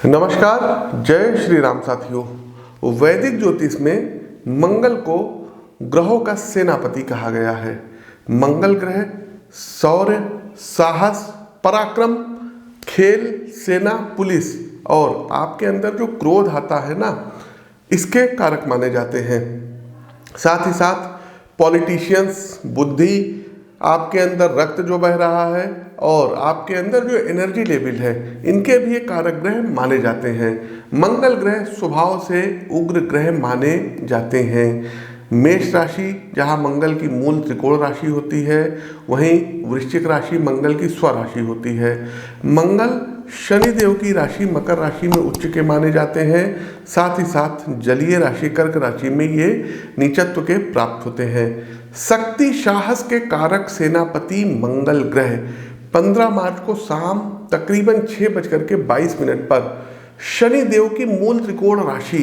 नमस्कार, जय श्री राम साथियों। वैदिक ज्योतिष में मंगल को ग्रहों का सेनापति कहा गया है। मंगल ग्रह शौर्य, साहस, पराक्रम, खेल, सेना, पुलिस और आपके अंदर जो क्रोध आता है ना, इसके कारक माने जाते हैं। साथ ही साथ पॉलिटिशियंस, बुद्धि, आपके अंदर रक्त जो बह रहा है और आपके अंदर जो एनर्जी लेवल है, इनके भी एक कारक ग्रह माने जाते हैं। मंगल ग्रह स्वभाव से उग्र ग्रह माने जाते हैं। मेष राशि जहां मंगल की मूल त्रिकोण राशि होती है, वहीं वृश्चिक राशि मंगल की स्वराशि होती है। मंगल शनिदेव की राशि मकर राशि में उच्च के माने जाते हैं। साथ ही साथ जलीय राशि कर्क राशि में ये नीचत्व के प्राप्त होते हैं। शक्ति साहस के कारक सेनापति मंगल ग्रह 15 मार्च को शाम तकरीबन 6:22 पर शनिदेव की मूल त्रिकोण राशि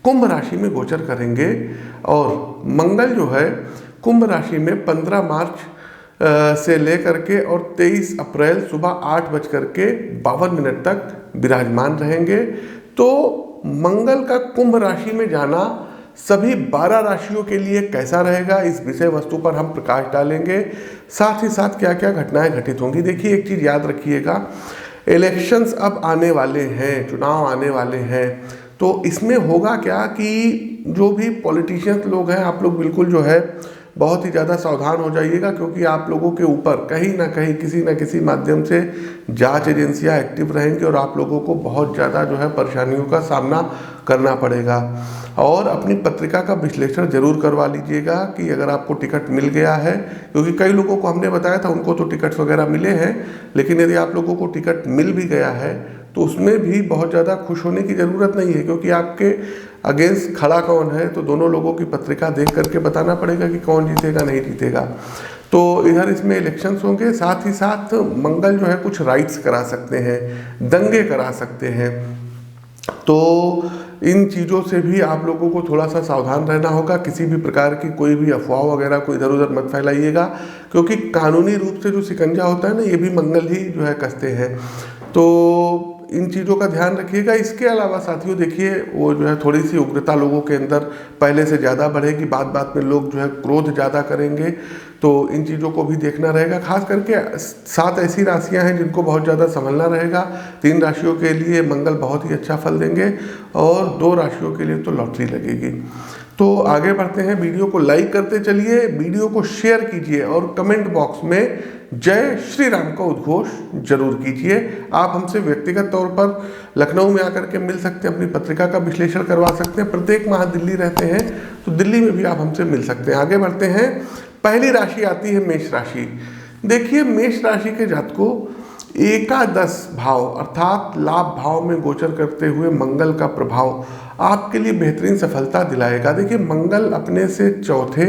कुंभ राशि में गोचर करेंगे और मंगल जो है कुंभ राशि में 15 मार्च से लेकर के और 23 अप्रैल सुबह 8:52 तक विराजमान रहेंगे। तो मंगल का कुंभ राशि में जाना सभी 12 राशियों के लिए कैसा रहेगा, इस विषय वस्तु पर हम प्रकाश डालेंगे। साथ ही साथ क्या क्या घटनाएं घटित होंगी। देखिए, एक चीज़ याद रखिएगा, इलेक्शंस अब आने वाले हैं, चुनाव आने वाले हैं। तो इसमें होगा क्या कि जो भी पॉलिटिशियंस लोग हैं, आप लोग बिल्कुल जो है बहुत ही ज़्यादा सावधान हो जाइएगा, क्योंकि आप लोगों के ऊपर कहीं ना कहीं किसी न किसी माध्यम से जांच एजेंसियां एक्टिव रहेंगी और आप लोगों को बहुत ज़्यादा जो है परेशानियों का सामना करना पड़ेगा। और अपनी पत्रिका का विश्लेषण जरूर करवा लीजिएगा कि अगर आपको टिकट मिल गया है, क्योंकि कई लोगों को हमने बताया था उनको तो टिकट्स वगैरह मिले हैं, लेकिन यदि आप लोगों को टिकट मिल भी गया है तो उसमें भी बहुत ज़्यादा खुश होने की ज़रूरत नहीं है, क्योंकि आपके अगेंस्ट खड़ा कौन है, तो दोनों लोगों की पत्रिका देख करके बताना पड़ेगा कि कौन जीतेगा नहीं जीतेगा। तो इधर इसमें इलेक्शंस होंगे। साथ ही साथ मंगल जो है कुछ राइट्स करा सकते हैं, दंगे करा सकते हैं। तो इन चीज़ों से भी आप लोगों को थोड़ा सा सावधान रहना होगा। किसी भी प्रकार की कोई भी अफवाह वगैरह को इधर उधर मत फैलाइएगा, क्योंकि कानूनी रूप से जो शिकंजा होता है ना, ये भी मंगल ही जो है कसते हैं। तो इन चीज़ों का ध्यान रखिएगा। इसके अलावा साथियों देखिए, वो जो है थोड़ी सी उग्रता लोगों के अंदर पहले से ज़्यादा बढ़ेगी। बात बात में लोग जो है क्रोध ज़्यादा करेंगे, तो इन चीज़ों को भी देखना रहेगा। खास करके 7 ऐसी राशियां हैं जिनको बहुत ज़्यादा संभलना रहेगा। 3 राशियों के लिए मंगल बहुत ही अच्छा फल देंगे और 2 राशियों के लिए तो लॉटरी लगेगी। तो आगे बढ़ते हैं, वीडियो को लाइक करते चलिए, वीडियो को शेयर कीजिए और कमेंट बॉक्स में जय श्री राम का उद्घोष जरूर कीजिए। आप हमसे व्यक्तिगत तौर पर लखनऊ में आकर के मिल सकते हैं, अपनी पत्रिका का विश्लेषण करवा सकते हैं। प्रत्येक माह दिल्ली रहते हैं तो दिल्ली में भी आप हमसे मिल सकते हैं। आगे बढ़ते हैं, पहली राशि आती है मेष राशि। देखिए, मेष राशि के जातकों एकादश भाव अर्थात लाभ भाव में गोचर करते हुए मंगल का प्रभाव आपके लिए बेहतरीन सफलता दिलाएगा। देखिए, मंगल अपने से चौथे,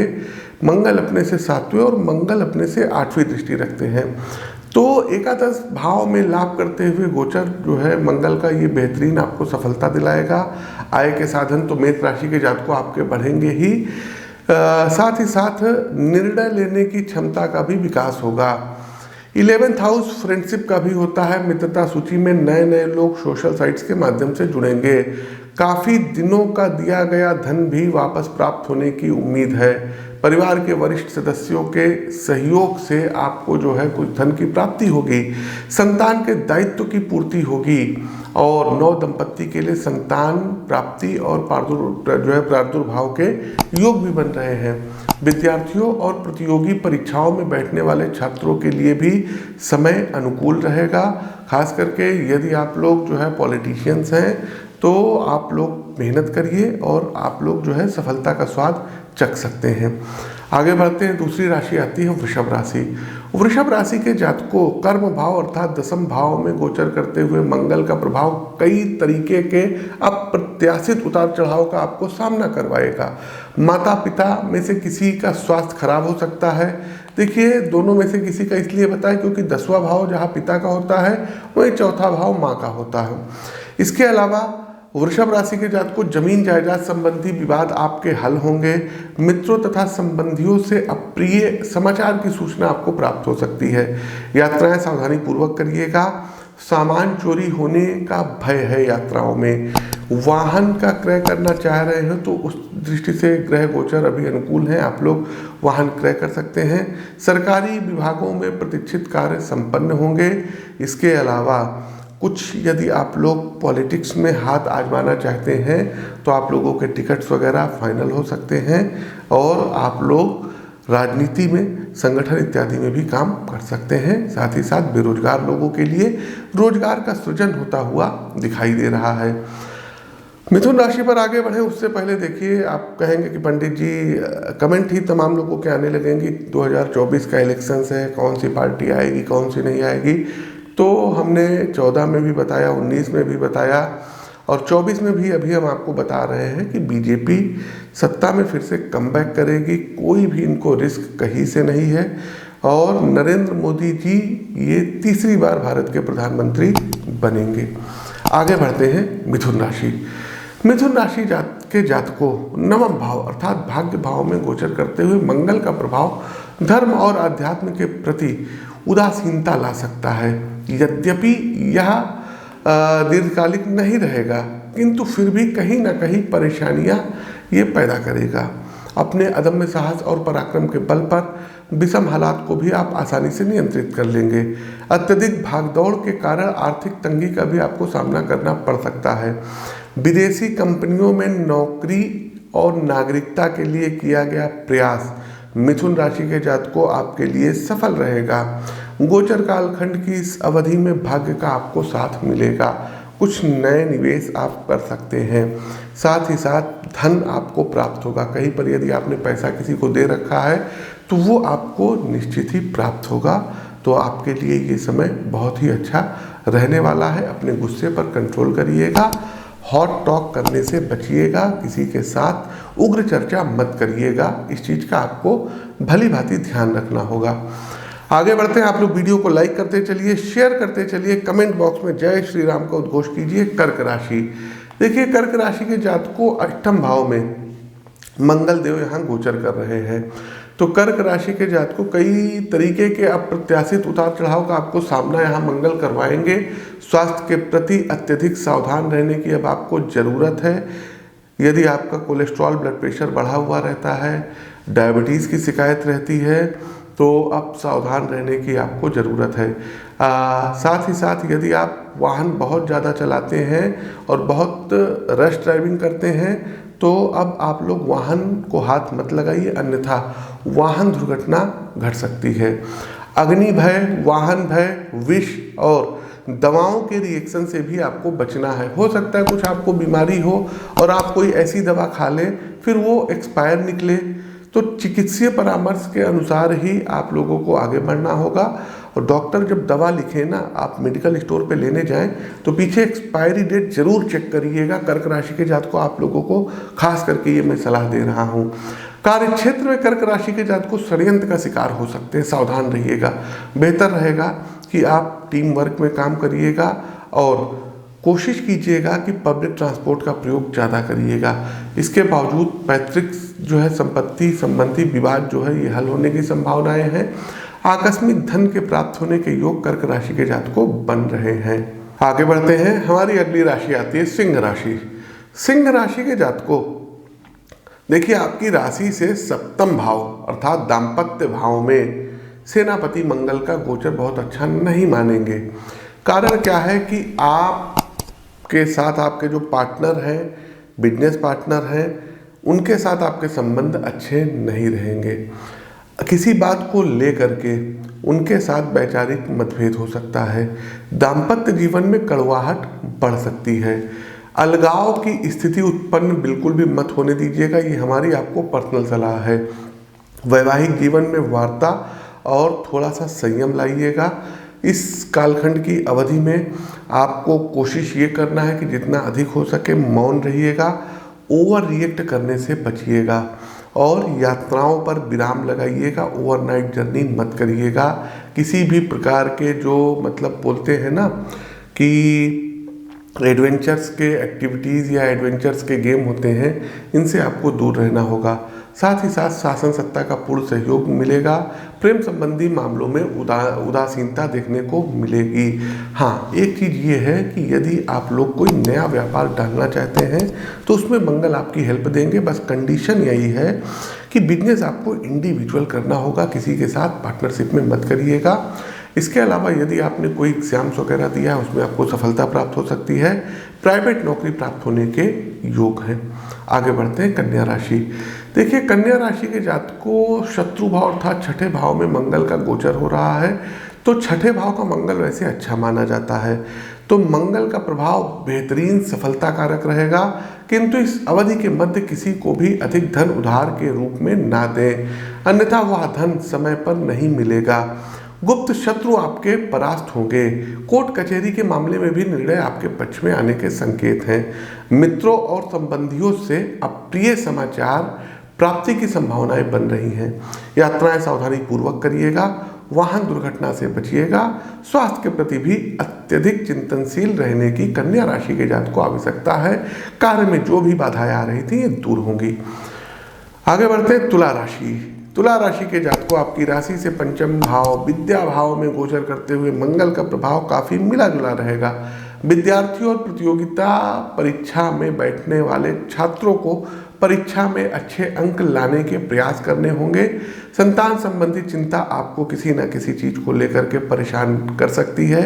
मंगल अपने से 7वें और मंगल अपने से 8वीं दृष्टि रखते हैं। तो एकादश भाव में लाभ करते हुए गोचर जो है मंगल का, ये बेहतरीन आपको सफलता दिलाएगा। आय के साधन तो मेष राशि के जातकों आपके बढ़ेंगे ही। साथ ही साथ निर्णय लेने की क्षमता का भी विकास होगा। 11th हाउस फ्रेंडशिप का भी होता है। मित्रता सूची में नए नए लोग सोशल साइट्स के माध्यम से जुड़ेंगे। काफ़ी दिनों का दिया गया धन भी वापस प्राप्त होने की उम्मीद है। परिवार के वरिष्ठ सदस्यों के सहयोग से आपको जो है कुछ धन की प्राप्ति होगी। संतान के दायित्व की पूर्ति होगी और नव दंपत्ति के लिए संतान प्राप्ति और प्रादुर्भाव के योग भी बन रहे हैं। विद्यार्थियों और प्रतियोगी परीक्षाओं में बैठने वाले छात्रों के लिए भी समय अनुकूल रहेगा। खास करके यदि आप लोग जो है पॉलिटिशियंस हैं तो आप लोग मेहनत करिए और आप लोग जो है सफलता का स्वाद चख सकते हैं। आगे बढ़ते हैं, दूसरी राशि आती है वृषभ राशि। वृषभ राशि के जातकों कर्म भाव अर्थात 10th भाव में गोचर करते हुए मंगल का प्रभाव कई तरीके के अप्रत्याशित उतार चढ़ाव का आपको सामना करवाएगा। माता पिता में से किसी का स्वास्थ्य खराब हो सकता है। देखिए, दोनों में से किसी का इसलिए बताएं क्योंकि 10वां भाव जहाँ पिता का होता है, वहीं 4था भाव माँ का होता है। इसके अलावा वृषभ राशि के जातकों जमीन जायदाद संबंधी विवाद आपके हल होंगे। मित्रों तथा संबंधियों से अप्रिय समाचार की सूचना आपको प्राप्त हो सकती है। यात्राएं सावधानी पूर्वक करिएगा। सामान चोरी होने का भय है यात्राओं में। वाहन का क्रय करना चाह रहे हो तो उस दृष्टि से ग्रह गोचर अभी अनुकूल है, आप लोग वाहन क्रय कर सकते हैं। सरकारी विभागों में प्रतीक्षित कार्य संपन्न होंगे। इसके अलावा कुछ यदि आप लोग पॉलिटिक्स में हाथ आजमाना चाहते हैं तो आप लोगों के टिकट्स वगैरह फाइनल हो सकते हैं और आप लोग राजनीति में, संगठन इत्यादि में भी काम कर सकते हैं। साथ ही साथ बेरोजगार लोगों के लिए रोजगार का सृजन होता हुआ दिखाई दे रहा है। मिथुन राशि पर आगे बढ़े उससे पहले देखिए, आप कहेंगे कि पंडित जी कमेंट ही तमाम लोगों के आने लगेंगे, 2024 का इलेक्शंस है, कौन सी पार्टी आएगी कौन सी नहीं आएगी। तो हमने 14 में भी बताया, 19 में भी बताया और 24 में भी अभी हम आपको बता रहे हैं कि बीजेपी सत्ता में फिर से कमबैक करेगी। कोई भी इनको रिस्क कहीं से नहीं है और नरेंद्र मोदी जी ये तीसरी बार भारत के प्रधानमंत्री बनेंगे। आगे बढ़ते हैं मिथुन राशि। मिथुन राशि के जातकों नवम भाव अर्थात भाग्य भाव में गोचर करते हुए मंगल का प्रभाव धर्म और अध्यात्म के प्रति उदासीनता ला सकता है। यद्यपि यह दीर्घकालिक नहीं रहेगा किंतु फिर भी कहीं ना कहीं परेशानियां ये पैदा करेगा। अपने अदम्य साहस और पराक्रम के बल पर विषम हालात को भी आप आसानी से नियंत्रित कर लेंगे। अत्यधिक भागदौड़ के कारण आर्थिक तंगी का भी आपको सामना करना पड़ सकता है। विदेशी कंपनियों में नौकरी और नागरिकता के लिए किया गया प्रयास मिथुन राशि के जातकों आपके लिए सफल रहेगा। गोचर कालखंड की इस अवधि में भाग्य का आपको साथ मिलेगा। कुछ नए निवेश आप कर सकते हैं। साथ ही साथ धन आपको प्राप्त होगा। कहीं पर यदि आपने पैसा किसी को दे रखा है तो वो आपको निश्चित ही प्राप्त होगा। तो आपके लिए ये समय बहुत ही अच्छा रहने वाला है। अपने गुस्से पर कंट्रोल करिएगा, हॉट टॉक करने से बचिएगा, किसी के साथ उग्र चर्चा मत करिएगा। इस चीज़ का आपको भली भांति ध्यान रखना होगा। आगे बढ़ते हैं। आप लोग वीडियो को लाइक करते चलिए, शेयर करते चलिए, कमेंट बॉक्स में जय श्री राम का उद्घोष कीजिए। कर्क राशि, देखिए कर्क राशि के जातकों अष्टम भाव में मंगल देव यहाँ गोचर कर रहे हैं। तो कर्क राशि के जातकों कई तरीके के अप्रत्याशित उतार चढ़ाव का आपको सामना यहाँ मंगल करवाएंगे। स्वास्थ्य के प्रति अत्यधिक सावधान रहने की अब आपको ज़रूरत है। यदि आपका कोलेस्ट्रॉल, ब्लड प्रेशर बढ़ा हुआ रहता है, डायबिटीज़ की शिकायत रहती है तो अब सावधान रहने की आपको ज़रूरत है। साथ ही साथ यदि आप वाहन बहुत ज़्यादा चलाते हैं और बहुत रश ड्राइविंग करते हैं तो अब आप लोग वाहन को हाथ मत लगाइए, अन्यथा वाहन दुर्घटना घट सकती है। अग्नि भय, वाहन भय, विष और दवाओं के रिएक्शन से भी आपको बचना है। हो सकता है कुछ आपको बीमारी हो और आप कोई ऐसी दवा खा लें फिर वो एक्सपायर निकले, तो चिकित्सीय परामर्श के अनुसार ही आप लोगों को आगे बढ़ना होगा। और डॉक्टर जब दवा लिखे ना, आप मेडिकल स्टोर पे लेने जाएं तो पीछे एक्सपायरी डेट जरूर चेक करिएगा। कर्क राशि के जातकों आप लोगों को खास करके ये मैं सलाह दे रहा हूँ। कार्य क्षेत्र में कर्क राशि के जातकों षड्यंत्र का शिकार हो सकते हैं, सावधान रहिएगा। बेहतर रहेगा कि आप टीम वर्क में काम करिएगा और कोशिश कीजिएगा कि पब्लिक ट्रांसपोर्ट का प्रयोग ज़्यादा करिएगा। इसके बावजूद पैतृक जो है संपत्ति संबंधी विवाद जो है ये हल होने की संभावनाएं हैं। आकस्मिक धन के प्राप्त होने के योग कर्क राशि के जातकों बन रहे हैं। आगे बढ़ते हैं। हमारी अगली राशि आती है सिंह राशि। सिंह राशि के जातकों देखिए, आपकी राशि से सप्तम भाव अर्थात दाम्पत्य भाव में सेनापति मंगल का गोचर बहुत अच्छा नहीं मानेंगे। कारण क्या है कि आपके साथ आपके जो पार्टनर हैं, बिजनेस पार्टनर हैं, उनके साथ आपके संबंध अच्छे नहीं रहेंगे। किसी बात को लेकर के उनके साथ वैचारिक मतभेद हो सकता है। दाम्पत्य जीवन में कड़वाहट बढ़ सकती है। अलगाव की स्थिति उत्पन्न बिल्कुल भी मत होने दीजिएगा, ये हमारी आपको पर्सनल सलाह है। वैवाहिक जीवन में वार्ता और थोड़ा सा संयम लाइएगा। इस कालखंड की अवधि में आपको कोशिश ये करना है कि जितना अधिक हो सके मौन रहिएगा, ओवर रिएक्ट करने से बचिएगा और यात्राओं पर विराम लगाइएगा। ओवरनाइट जर्नी मत करिएगा। किसी भी प्रकार के जो मतलब बोलते हैं ना कि एडवेंचर्स के एक्टिविटीज़ या एडवेंचर्स के गेम होते हैं, इनसे आपको दूर रहना होगा। साथ ही साथ शासन सत्ता का पूर्ण सहयोग मिलेगा। प्रेम संबंधी मामलों में उदासीनता देखने को मिलेगी। हाँ, एक चीज़ ये है कि यदि आप लोग कोई नया व्यापार डालना चाहते हैं तो उसमें मंगल आपकी हेल्प देंगे। बस कंडीशन यही है कि बिजनेस आपको इंडिविजुअल करना होगा, किसी के साथ पार्टनरशिप में मत करिएगा। इसके अलावा यदि आपने कोई एग्जाम्स वगैरह दिया है उसमें आपको सफलता प्राप्त हो सकती है। प्राइवेट नौकरी प्राप्त होने के योग हैं। आगे बढ़ते हैं कन्या राशि। देखिए, कन्या राशि के जातक को शत्रु भाव अर्थात छठे भाव में मंगल का गोचर हो रहा है। तो छठे भाव का मंगल वैसे अच्छा माना जाता है, तो मंगल का प्रभाव बेहतरीन सफलता कारक रहेगा। किंतु इस अवधि के मध्य किसी को भी अधिक धन उधार के रूप में ना दें, अन्यथा वह धन समय पर नहीं मिलेगा। गुप्त शत्रु आपके परास्त होंगे। कोर्ट कचहरी के मामले में भी निर्णय आपके पक्ष में आने के संकेत हैं। मित्रों और संबंधियों से अप्रिय समाचार प्राप्ति की संभावनाएं बन रही हैं। यात्राएं सावधानी पूर्वक करिएगा। वाहन दुर्घटना से बचिएगा। स्वास्थ्य के प्रति भी अत्यधिक चिंतनशील रहने की कन्या राशि के जातक को आवश्यकता है। कार्य में जो भी बाधाएं आ रही थी ये दूर होंगी। आगे बढ़ते हैं तुला राशि। तुला राशि के जातक को आपकी राशि से पंचम भाव विद्या भाव में गोचर करते हुए मंगल का प्रभाव काफी मिला जुला रहेगा। विद्यार्थियों और प्रतियोगिता परीक्षा में बैठने वाले छात्रों को परीक्षा में अच्छे अंक लाने के प्रयास करने होंगे। संतान संबंधी चिंता आपको किसी न किसी चीज को लेकर के परेशान कर सकती है।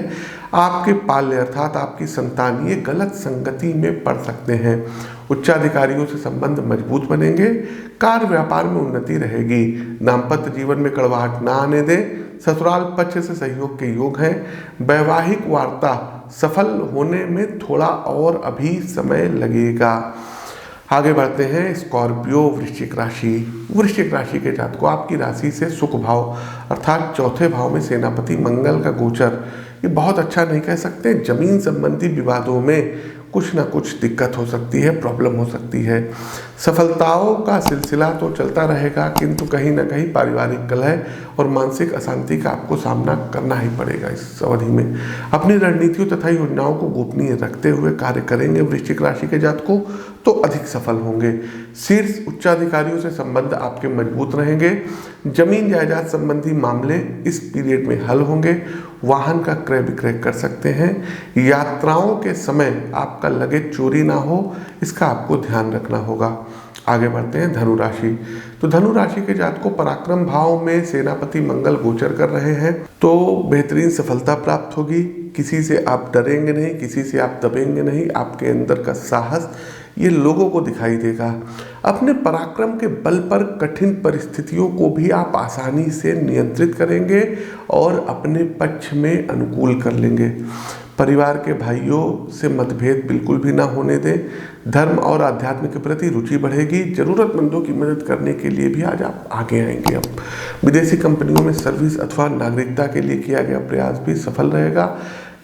आपके पाल्य अर्थात आपकी संतान ये गलत संगति में पड़ सकते हैं। उच्चाधिकारियों से संबंध मजबूत बनेंगे। कार्य व्यापार में उन्नति रहेगी। दाम्पत्य जीवन में कड़वाहट ना आने दें। ससुराल पक्ष से सहयोग के योग हैं। वैवाहिक वार्ता सफल होने में थोड़ा और अभी समय लगेगा। आगे बढ़ते हैं स्कॉर्पियो वृश्चिक राशि। वृश्चिक राशि के जातक को आपकी राशि से सुख भाव अर्थात चौथे भाव में सेनापति मंगल का गोचर ये बहुत अच्छा नहीं कह सकते। जमीन संबंधी विवादों में कुछ ना कुछ दिक्कत हो सकती है, प्रॉब्लम हो सकती है। सफलताओं का सिलसिला तो चलता रहेगा, किंतु कहीं ना कहीं पारिवारिक कलह और मानसिक अशांति का आपको सामना करना ही पड़ेगा। इस अवधि में अपनी रणनीतियों तथा योजनाओं को गोपनीय रखते हुए कार्य करेंगे वृश्चिक राशि के जातक को तो अधिक सफल होंगे। शीर्ष उच्चाधिकारियों से संबंध आपके मजबूत रहेंगे। जमीन जायदाद संबंधी मामले इस पीरियड में हल होंगे। वाहन का क्रय विक्रय कर सकते हैं। यात्राओं के समय आपका लगेज चोरी ना हो, इसका आपको ध्यान रखना होगा। आगे बढ़ते हैं धनु राशि। तो धनु राशि के जातक को पराक्रम भाव में सेनापति मंगल गोचर कर रहे हैं, तो बेहतरीन सफलता प्राप्त होगी। किसी से आप डरेंगे नहीं, किसी से आप दबेंगे नहीं। आपके अंदर का साहस ये लोगों को दिखाई देगा। अपने पराक्रम के बल पर कठिन परिस्थितियों को भी आप आसानी से नियंत्रित करेंगे और अपने पक्ष में अनुकूल कर लेंगे। परिवार के भाइयों से मतभेद बिल्कुल भी ना होने दें। धर्म और आध्यात्म के प्रति रुचि बढ़ेगी। जरूरतमंदों की मदद करने के लिए भी आज आप आगे आएंगे। अब विदेशी कंपनियों में सर्विस अथवा नागरिकता के लिए किया गया प्रयास भी सफल रहेगा।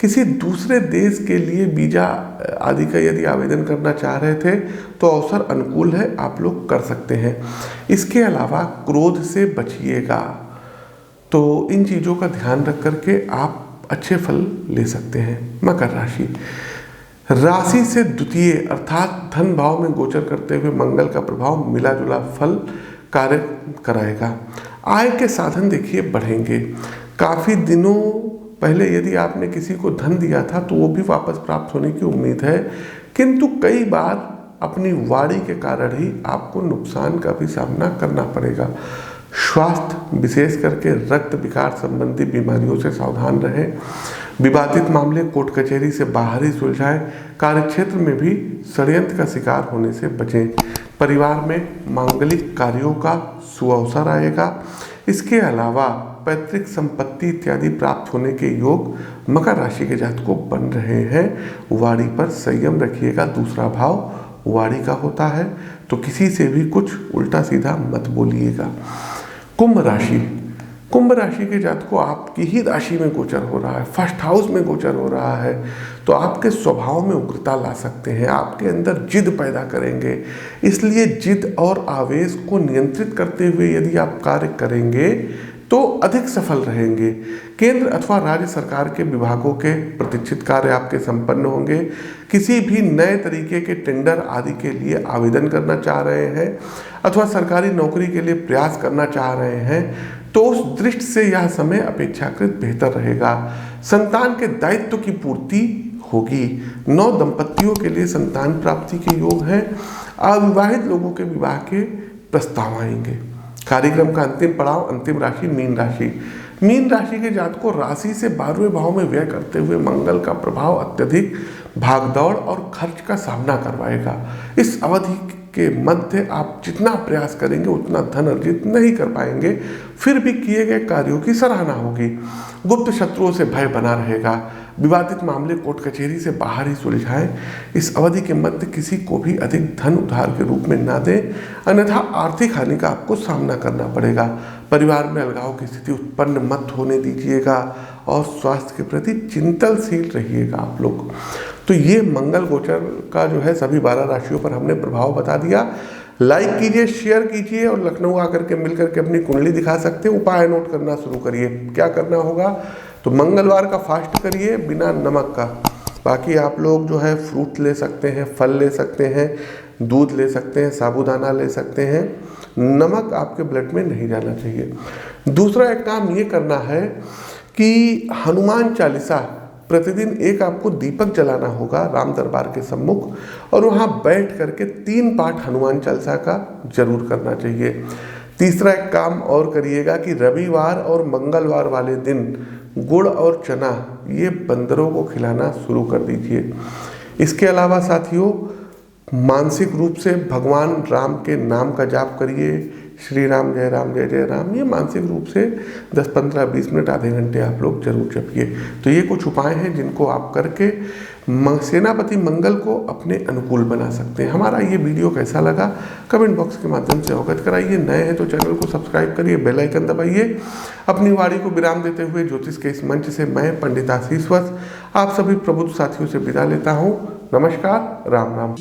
किसी दूसरे देश के लिए वीजा आदि का यदि आवेदन करना चाह रहे थे तो अवसर अनुकूल है, आप लोग कर सकते हैं। इसके अलावा क्रोध से बचिएगा, तो इन चीज़ों का ध्यान रख करके आप अच्छे फल ले सकते हैं। मकर राशि। राशि से द्वितीय अर्थात धन भाव में गोचर करते हुए मंगल का प्रभाव मिला जुला फल कार्य कराएगा। आय के साधन देखिए बढ़ेंगे। काफ़ी दिनों पहले यदि आपने किसी को धन दिया था तो वो भी वापस प्राप्त होने की उम्मीद है, किंतु कई बार अपनी वाणी के कारण ही आपको नुकसान का भी सामना करना पड़ेगा। स्वास्थ्य विशेष करके रक्त विकार संबंधी बीमारियों से सावधान रहें। विवादित मामले कोर्ट कचहरी से बाहर ही सुलझाएं। कार्यक्षेत्र में भी षड्यंत्र का शिकार होने से बचें। परिवार में मांगलिक कार्यों का सुअवसर आएगा। इसके अलावा पैतृक संपत्ति इत्यादि प्राप्त होने के योग मकर राशि के जातक को बन रहे हैं। वाणी पर संयम रखिएगा। दूसरा भाव वाणी का होता है, तो किसी से भी कुछ उल्टा सीधा मत बोलिएगा। कुंभ राशि। कुंभ राशि के जातक को आपकी ही राशि में गोचर हो रहा है, फर्स्ट हाउस में गोचर हो रहा है, तो आपके स्वभाव में उग्रता ला सकते हैं। आपके अंदर जिद पैदा करेंगे। इसलिए जिद और आवेश को नियंत्रित करते हुए यदि आप कार्य करेंगे तो अधिक सफल रहेंगे। केंद्र अथवा राज्य सरकार के विभागों के प्रतीक्षित कार्य आपके संपन्न होंगे। किसी भी नए तरीके के टेंडर आदि के लिए आवेदन करना चाह रहे हैं अथवा सरकारी नौकरी के लिए प्रयास करना चाह रहे हैं तो उस दृष्टि से यह समय अपेक्षाकृत बेहतर रहेगा। संतान के दायित्व की पूर्ति होगी। नव दंपतियों के लिए संतान प्राप्ति के योग हैं। अविवाहित लोगों के विवाह के प्रस्ताव आएंगे। कार्यक्रम का अंतिम पड़ाव, अंतिम राशि मीन राशि। मीन राशि के जातकों राशि से 12वें भाव में व्यय करते हुए मंगल का प्रभाव अत्यधिक भागदौड़ और खर्च का सामना करवाएगा। इस अवधि के मध्य आप जितना प्रयास करेंगे उतना धन अर्जित नहीं कर पाएंगे, फिर भी किए गए कार्यों की सराहना होगी। गुप्त शत्रुओं से भय बना रहेगा। विवादित मामले कोर्ट कचहरी से बाहर ही सुलझाएं। इस अवधि के मध्य किसी को भी अधिक धन उधार के रूप में ना दें, अन्यथा आर्थिक हानि का आपको सामना करना पड़ेगा। परिवार में अलगाव की स्थिति उत्पन्न मत होने दीजिएगा और स्वास्थ्य के प्रति चिंतनशील रहिएगा आप लोग। तो ये मंगल गोचर का जो है सभी 12 राशियों पर हमने प्रभाव बता दिया। लाइक कीजिए, शेयर कीजिए और लखनऊ आकर के मिलकर के अपनी कुंडली दिखा सकते हैं। उपाय नोट करना शुरू करिए। क्या करना होगा तो मंगलवार का फास्ट करिए बिना नमक का। बाकी आप लोग जो है फ्रूट ले सकते हैं, फल ले सकते हैं, दूध ले सकते हैं, साबूदाना ले सकते हैं। नमक आपके ब्लड में नहीं जाना चाहिए। दूसरा एक काम ये करना है कि हनुमान चालीसा प्रतिदिन एक आपको दीपक जलाना होगा राम दरबार के सम्मुख और वहाँ बैठ करके 3 पाठ हनुमान चालीसा का जरूर करना चाहिए। तीसरा एक काम और करिएगा कि रविवार और मंगलवार वाले दिन गुड़ और चना ये बंदरों को खिलाना शुरू कर दीजिए। इसके अलावा साथियों मानसिक रूप से भगवान राम के नाम का जाप करिए। श्री राम जय जय राम, ये मानसिक रूप से 10, 15, 20 मिनट, आधे घंटे आप लोग जरूर जपिए। तो ये कुछ उपाय हैं जिनको आप करके सेनापति मंगल को अपने अनुकूल बना सकते हैं। हमारा ये वीडियो कैसा लगा कमेंट बॉक्स के माध्यम से अवगत कराइए। नए हैं तो चैनल को सब्सक्राइब करिए, बेल आइकन दबाइए। अपनी वाणी को विराम देते हुए ज्योतिष के इस मंच से मैं पंडित आशीष वत्स आप सभी प्रबुद्ध साथियों से विदा लेता हूँ। नमस्कार, राम राम।